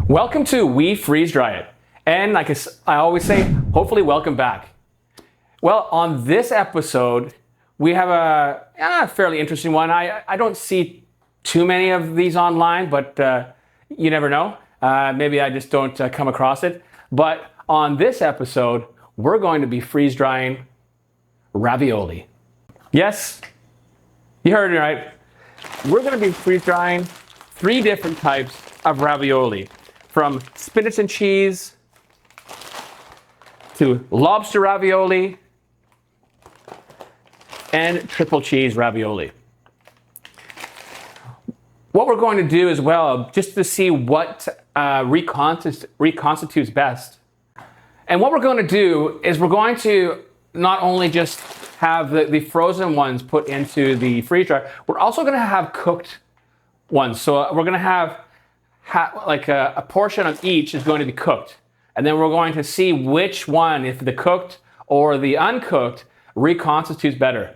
Welcome to We Freeze Dry It. And like I always say, hopefully welcome back. Well, on this episode, we have a fairly interesting one. I don't see too many of these online, but you never know. Maybe I just don't come across it. But on this episode, we're going to be freeze drying ravioli. Yes, you heard it right. We're going to be freeze drying 3 different types of ravioli. From spinach and cheese to lobster ravioli and triple cheese ravioli. What we're going to do as well, just to see what reconstitutes best. And what we're going to do is we're going to not only just have the frozen ones put into the freeze dryer, we're also going to have cooked ones. So we're going to have like a portion of each is going to be cooked. And then we're going to see which one, if the cooked or the uncooked, reconstitutes better.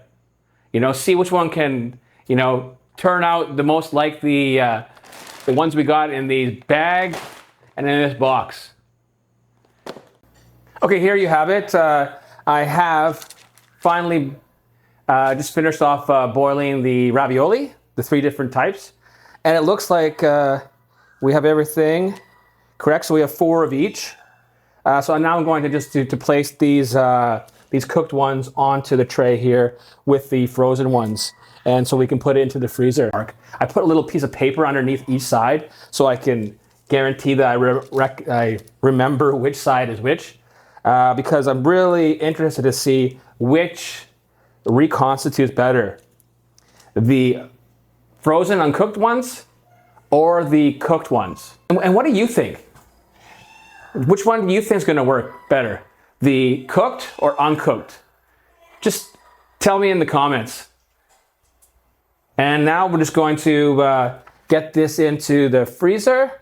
You know, see which one can, you know, turn out the most like the ones we got in the bag and in this box. Okay, here you have it. I have finally just finished off boiling the ravioli, the 3 different types. And it looks like we have everything correct, so we have 4 of each. So now I'm going to just to place these cooked ones onto the tray here with the frozen ones, and so we can put it into the freezer. I put a little piece of paper underneath each side so I can guarantee that I remember which side is which, because I'm really interested to see which reconstitutes better, the frozen uncooked ones or the cooked ones. And what do you think? Which one do you think is going to work better? The cooked or uncooked? Just tell me in the comments. And now we're just going to get this into the freezer.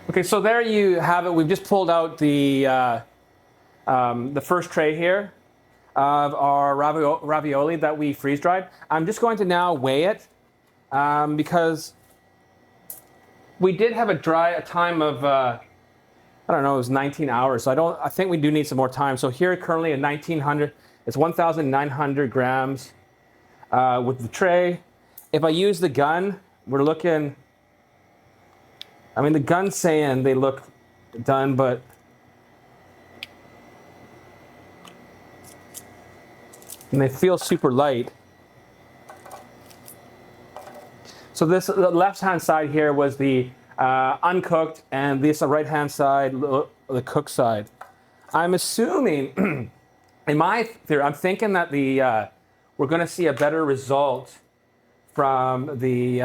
Okay, so there you have it. We've just pulled out the first tray here of our ravioli that we freeze dried. I'm just going to now weigh it because we did have a time of I don't know, it was 19 hours. So I think we do need some more time. So here currently at 1900, it's 1,900 grams with the tray. If I use the gun, we're looking. I mean, the gun's saying they look done, but and they feel super light. So the left-hand side here was the uncooked, and this right-hand side, the cooked side. I'm assuming, in my theory, I'm thinking that we're going to see a better result from the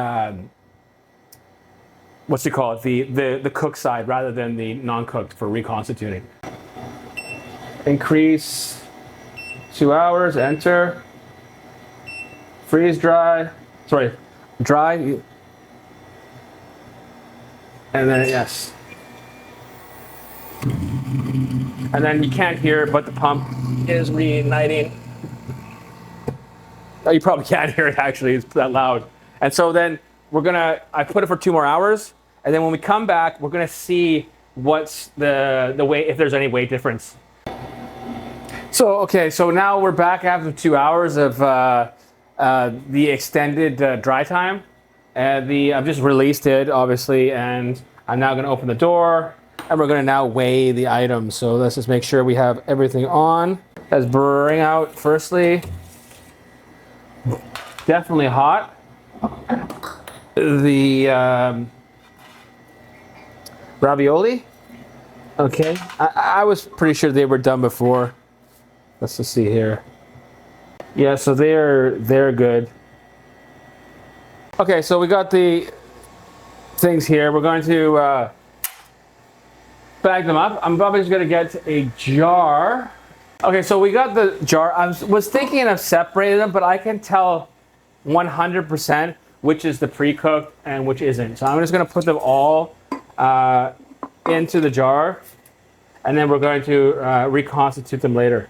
what's it called? The cooked side rather than the non-cooked for reconstituting. Increase 2 hours, enter. Freeze dry, dry. And then, yes. And then you can't hear it, but the pump is reigniting. Oh, you probably can't hear it actually, it's that loud. And so then I put it for 2 more hours, and then when we come back, we're gonna see what's the weight, if there's any weight difference. So, okay, so now we're back after 2 hours of the extended dry time. I've just released it, obviously, and I'm now gonna open the door, and we're gonna now weigh the items. So let's just make sure we have everything on. Let's bring out, firstly, definitely hot. The ravioli. Okay, I was pretty sure they were done before. Let's just see here. Yeah, so they're good. Okay, so we got the things here. We're going to bag them up. I'm probably just going to get a jar. Okay, so we got the jar. I was thinking of separating them, but I can tell 100% which is the pre-cooked and which isn't. So I'm just going to put them all into the jar, and then we're going to reconstitute them later.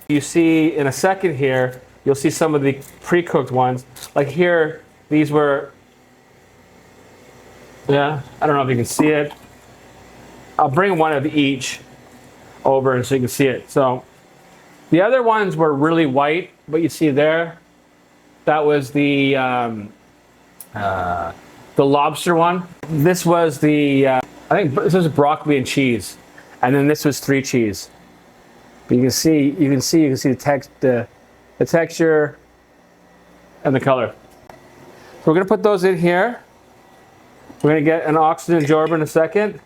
You see in a second here, you'll see some of the pre-cooked ones. Like here, these were, yeah, I don't know if you can see it. I'll bring one of each over so you can see it. So the other ones were really white, but you see there, that was the lobster one. This was the, I think this was broccoli and cheese. And then this was 3 cheese. But you can see the texture and the color. So we're gonna put those in here. We're gonna get an oxygen absorber in a second.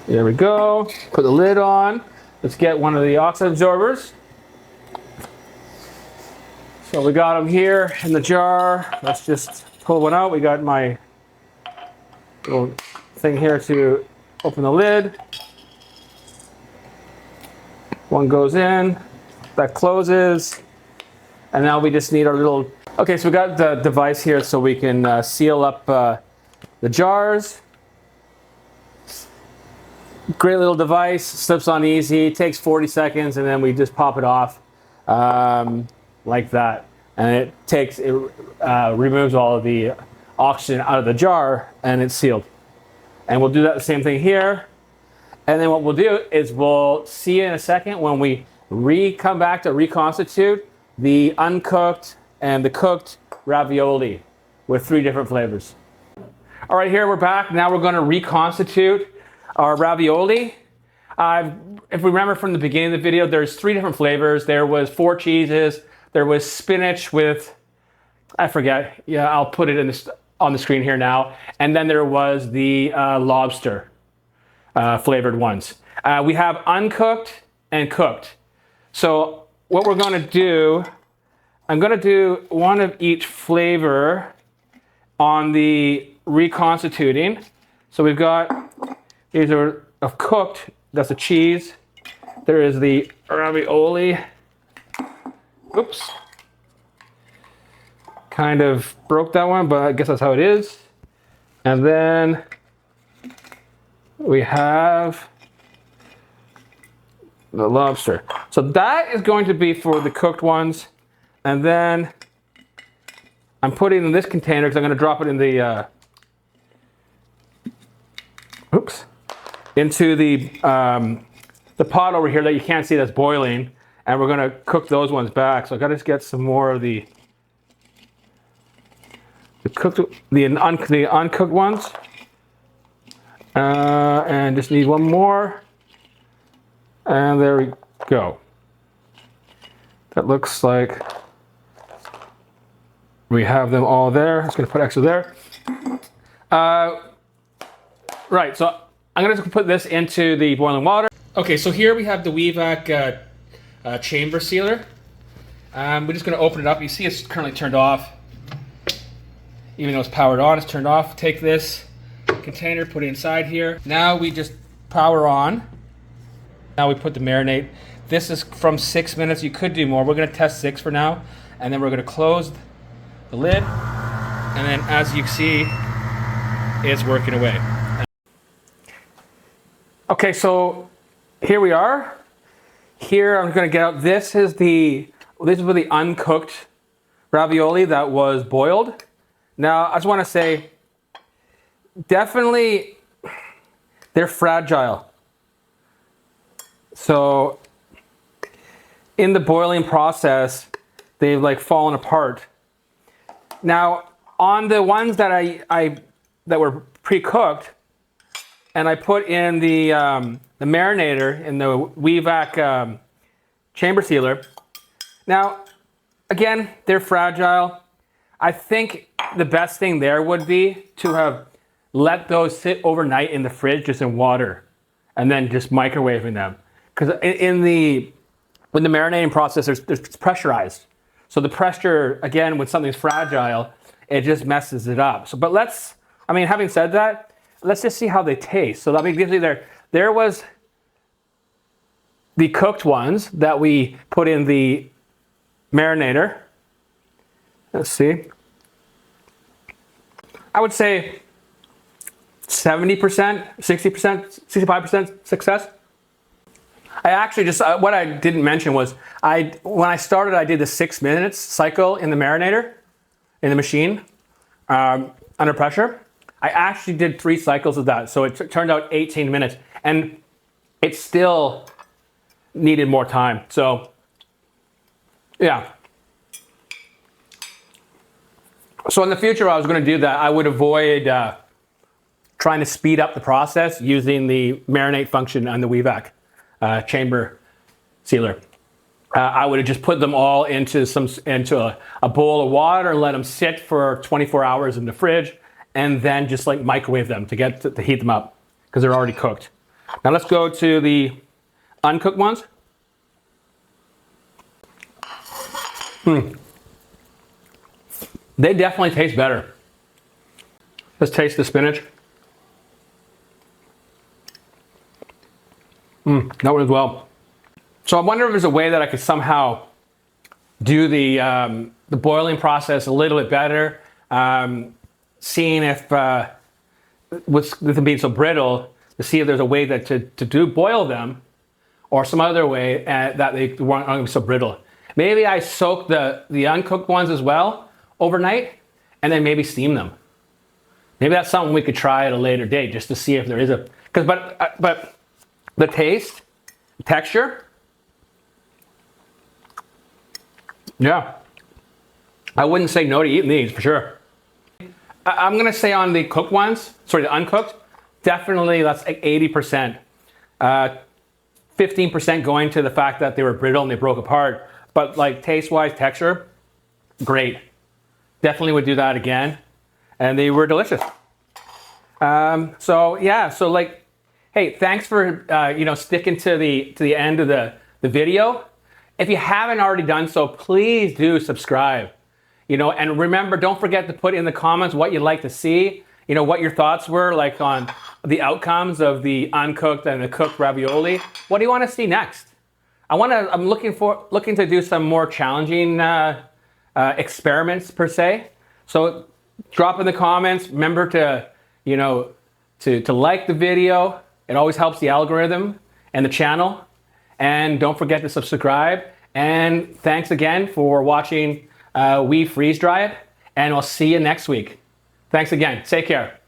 There we go. Put the lid on. Let's get one of the oxygen absorbers. So we got them here in the jar. Let's just pull one out. We got my little thing here to open the lid. One goes in, that closes, and now we just need our little... Okay, so we got the device here so we can seal up the jars. Great little device, slips on easy, takes 40 seconds, and then we just pop it off like that. And it removes all of the oxygen out of the jar, and it's sealed. And we'll do that the same thing here. And then what we'll do is we'll see in a second when we come back to reconstitute the uncooked and the cooked ravioli with 3 different flavors. All right, here we're back. Now we're going to reconstitute our ravioli. If we remember from the beginning of the video, there's 3 different flavors. There was 4 cheeses. There was spinach with, I forget. Yeah, I'll put it on the screen here now. And then there was the lobster flavored ones. We have uncooked and cooked. So what we're going to do, I'm going to do one of each flavor on the reconstituting. So we've got, these are of cooked, that's the cheese. There is the ravioli. Oops. Kind of broke that one, but I guess that's how it is. And then we have the lobster. So that is going to be for the cooked ones. And then I'm putting in this container because I'm going to drop it in the, into the pot over here that you can't see that's boiling. And we're going to cook those ones back. So I got to get some more of the uncooked ones. And just need one more. And there we go. That looks like we have them all there. I'm just going to put extra there. Right, so I'm going to put this into the boiling water. Okay, so here we have the WeVac chamber sealer. We're just going to open it up. You see it's currently turned off. Even though it's powered on, it's turned off. Take this container, put it inside here. Now we just power on. Now we put the marinate. This is from 6 minutes. You could do more. We're going to test 6 for now. And then we're going to close the lid. And then as you see, it's working away. Okay, so here we are. Here I'm going to get out. This is the uncooked ravioli that was boiled. Now I just want to say, definitely they're fragile. So in the boiling process, they've like fallen apart. Now on the ones that that were pre-cooked, and I put in the marinator in the WeVac chamber sealer. Now, again, they're fragile. I think the best thing there would be to have let those sit overnight in the fridge, just in water, and then just microwaving them. Because in the when the marinating process, it's pressurized. So the pressure, again, when something's fragile, it just messes it up. So, but having said that, let's just see how they taste. So let me give you there was the cooked ones that we put in the marinator. Let's see. I would say 70%, 60%, 65% success. I actually just, what I didn't mention was, when I started, I did the 6 minutes cycle in the marinator, in the machine, under pressure. I actually did 3 cycles of that, so it turned out 18 minutes, and it still needed more time. So, yeah. So in the future, if I was going to do that, I would avoid trying to speed up the process using the marinate function on the WEVAC chamber sealer. I would have just put them all into a bowl of water and let them sit for 24 hours in the fridge, and then just like microwave them to heat them up because they're already cooked. Now let's go to the uncooked ones. They definitely taste better. Let's taste the spinach. That one as well. So I wonder if there's a way that I could somehow do the boiling process a little bit better. Seeing if, with them being so brittle, to see if there's a way that to boil them, or some other way that they weren't going to be so brittle. Maybe I soak the uncooked ones as well overnight, and then maybe steam them. Maybe that's something we could try at a later date, just to see if there is but the taste, texture, yeah, I wouldn't say no to eating these for sure. I'm gonna say on the cooked ones, sorry, the uncooked, definitely that's like 80%. 15% going to the fact that they were brittle and they broke apart, but like taste-wise, texture, great. Definitely would do that again, and they were delicious. So yeah, so like, hey, thanks for sticking to the end of the video. If you haven't already done so, please do subscribe. And remember, don't forget to put in the comments what you'd like to see. What your thoughts were like on the outcomes of the uncooked and the cooked ravioli. What do you want to see next? I'm looking to do some more challenging experiments per se. So drop in the comments. Remember to like the video. It always helps the algorithm and the channel. And don't forget to subscribe. And thanks again for watching We Freeze Dry It. And I'll see you next week. Thanks again. Take care.